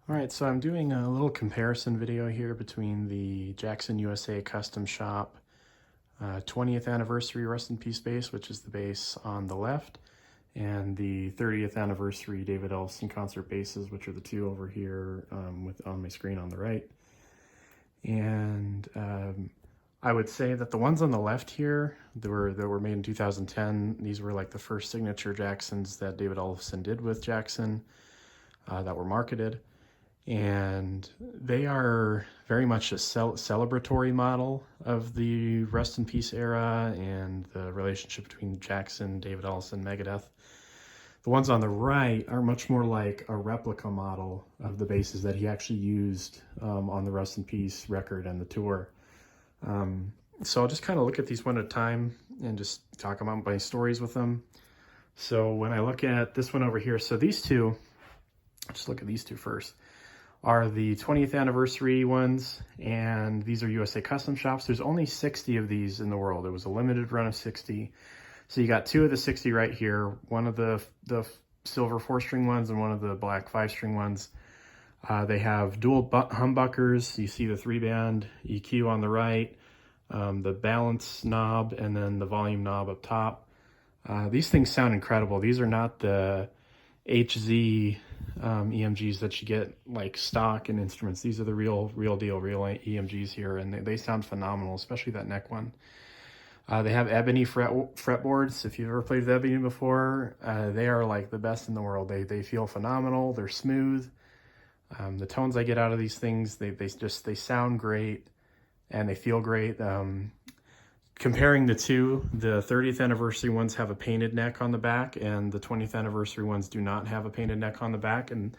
All right, so I'm doing a little comparison video here between the Jackson USA Custom Shop 20th anniversary Rest in Peace bass, which is the bass on the left, and the 30th anniversary David Ellefson Concert basses, which are the two over here on my screen on the right. And I would say that the ones on the left here that were made in 2010, these were like the first signature Jacksons that David Ellefson did with Jackson that were marketed. And they are very much a celebratory model of the Rest in Peace era and the relationship between Jackson, David Ellefson, Megadeth. The ones on the right are much more like a replica model of the basses that he actually used on the Rest in Peace record and the tour. So I'll just kind of look at these one at a time and just talk about my stories with them. So when I look at this one over here, so these two, just look at these two first, are the 20th anniversary ones, and these are USA Custom Shops. There's only 60 of these in the world. It was a limited run of 60. So you got two of the 60 right here, one of the silver 4-string ones and one of the black 5-string ones. They have dual humbuckers. You see the 3-band EQ on the right, the balance knob, and then the volume knob up top. These things sound incredible. These are not the HZ EMGs that you get like stock in instruments. These are the real deal EMGs here, and they sound phenomenal, especially that neck one. They have ebony fretboards. If you've ever played with ebony before, they are like the best in the world. They feel phenomenal. They're smooth. The tones I get out of these things, they sound great and they feel great. Comparing the two, the 30th anniversary ones have a painted neck on the back, and the 20th anniversary ones do not have a painted neck on the back, and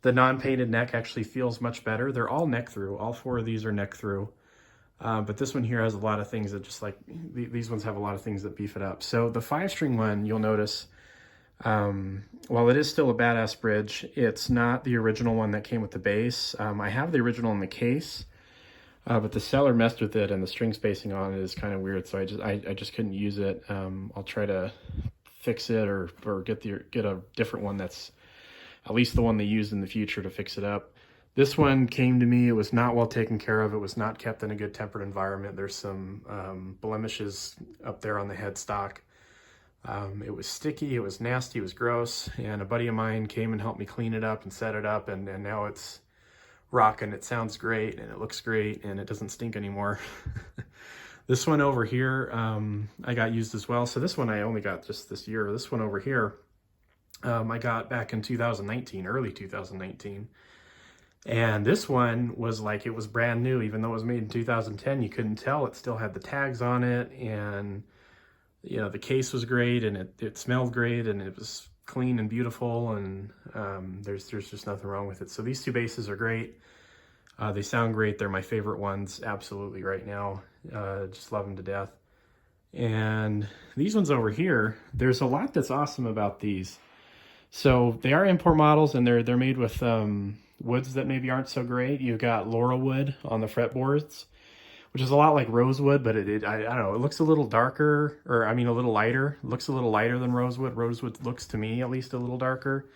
the non-painted neck actually feels much better. They're all neck through. All four of these are neck through. But this one here has a lot of things that just like, these ones have a lot of things that beef it up. So the 5-string one, you'll notice, while it is still a badass bridge, it's not the original one that came with the bass. I have the original in the case. But the seller messed with it, and the string spacing on it is kind of weird, so I just couldn't use it. I'll try to fix it or get a different one that's at least the one they used in the future to fix it up. This one came to me, it was not well taken care of, it was not kept in a good tempered environment. There's some blemishes up there on the headstock. It was sticky, it was nasty, it was gross, and a buddy of mine came and helped me clean it up and set it up, and now it's rocking. It sounds great and it looks great and it doesn't stink anymore. This one over here I got used as well. So this one I only got just this year. This one over here I got back in 2019, early 2019. And this one was like, it was brand new. Even though it was made in 2010, you couldn't tell. It still had the tags on it, and you know, the case was great, and it smelled great, and it was clean and beautiful, and there's just nothing wrong with it. So these two basses are great. They sound great. They're my favorite ones absolutely right now. Just love them to death. And these ones over here, there's a lot that's awesome about these. So they are import models, and they're made with woods that maybe aren't so great. You've got laurel wood on the fretboards, which is a lot like rosewood, but I don't know, it looks a little darker, or I mean a little lighter. It looks a little lighter than rosewood. Rosewood looks, to me at least, a little darker.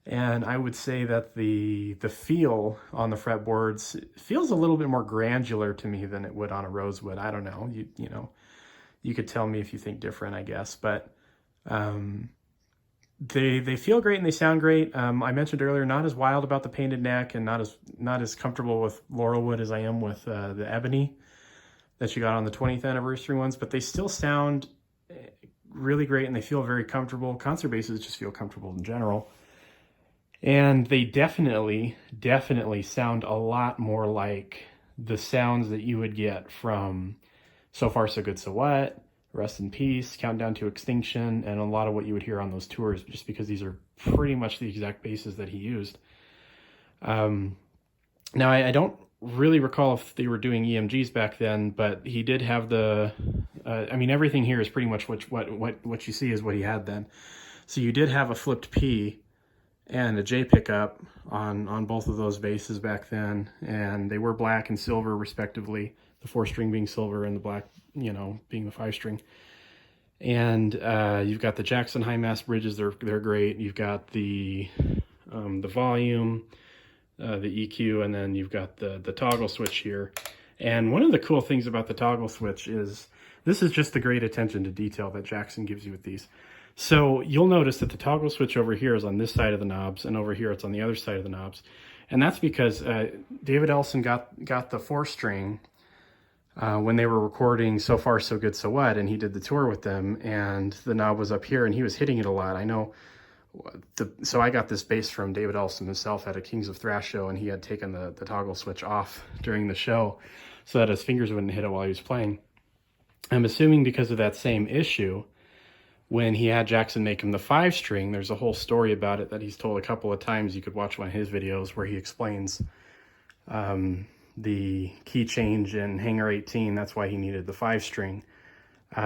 And I would say that the feel on the fretboards feels a little bit more granular to me than it would on a rosewood. I don't know, you know, you could tell me if you think different, I guess, but they feel great and they sound great. I mentioned earlier, not as wild about the painted neck and not as comfortable with laurelwood as I am with the ebony that you got on the 20th anniversary ones, but they still sound really great and they feel very comfortable. Concert basses just feel comfortable in general. And they definitely sound a lot more like the sounds that you would get from So Far So Good So What, Rest in Peace, Countdown to Extinction, and a lot of what you would hear on those tours, just because these are pretty much the exact basses that he used. Now, I don't really recall if they were doing EMGs back then, but he did have the, I mean, everything here is pretty much what you see is what he had then. So you did have a flipped P and a J pickup on both of those basses back then, and they were black and silver respectively, the 4-string being silver and the black, you know, being the 5-string. And you've got the Jackson high mass bridges, they're great. You've got the volume, the EQ, and then you've got the toggle switch here. And one of the cool things about the toggle switch is this is just the great attention to detail that Jackson gives you with these. So you'll notice that the toggle switch over here is on this side of the knobs, and over here it's on the other side of the knobs. And that's because David Ellefson got the 4-string when they were recording So Far, So Good, So What, and he did the tour with them, and the knob was up here, and he was hitting it a lot. I know, so I got this bass from David Ellefson himself at a Kings of Thrash show, and he had taken the toggle switch off during the show so that his fingers wouldn't hit it while he was playing. I'm assuming because of that same issue, when he had Jackson make him the 5-string, there's a whole story about it that he's told a couple of times. You could watch one of his videos where he explains the key change in Hanger 18. That's why he needed the 5-string.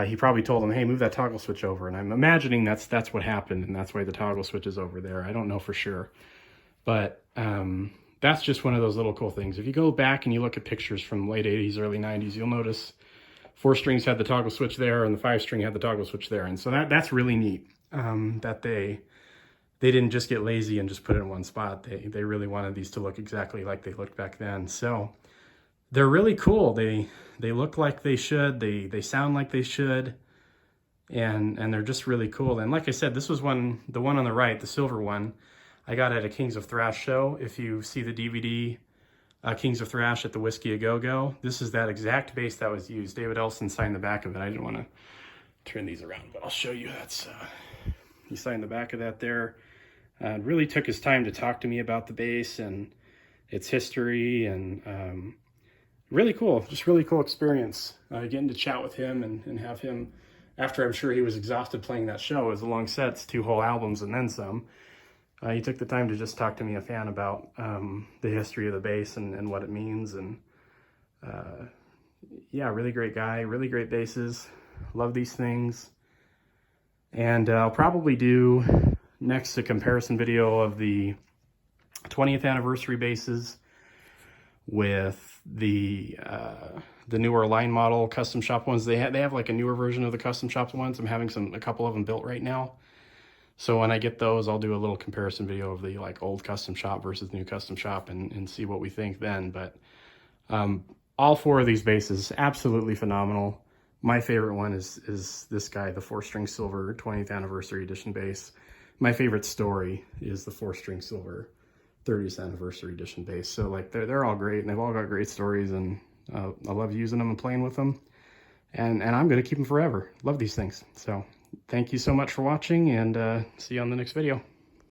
He probably told him, hey, move that toggle switch over. And I'm imagining that's what happened, and that's why the toggle switch is over there. I don't know for sure. But that's just one of those little cool things. If you go back and you look at pictures from late 80s, early 90s, you'll notice 4 strings had the toggle switch there, and the 5-string had the toggle switch there. And so that's really neat, that they didn't just get lazy and just put it in one spot. They really wanted these to look exactly like they looked back then. So they're really cool. They look like they should. They sound like they should. And they're just really cool. And like I said, this was the one on the right, the silver one, I got at a Kings of Thrash show. If you see the DVD, Kings of Thrash at the Whiskey A Go-Go, this is that exact bass that was used. David Ellefson signed the back of it. I didn't want to turn these around, but I'll show you. He signed the back of that there. Really took his time to talk to me about the bass and its history, and really cool, just really cool experience. Getting to chat with him and have him, after I'm sure he was exhausted playing that show. It was a long sets, 2 whole albums and then some. He took the time to just talk to me, a fan, about the history of the bass and what it means. And yeah, really great guy, really great basses. Love these things. And I'll probably do next a comparison video of the 20th anniversary basses with the newer line model custom shop ones. They have like a newer version of the custom shop ones. I'm having a couple of them built right now. So when I get those, I'll do a little comparison video of the like old custom shop versus new custom shop and see what we think then. But all 4 of these basses, absolutely phenomenal. My favorite one is this guy, the 4-string silver 20th anniversary edition bass. My favorite story is the 4-string silver 30th anniversary edition bass. So like they're all great, and they've all got great stories, and I love using them and playing with them. And I'm going to keep them forever. Love these things. So thank you so much for watching, and see you on the next video.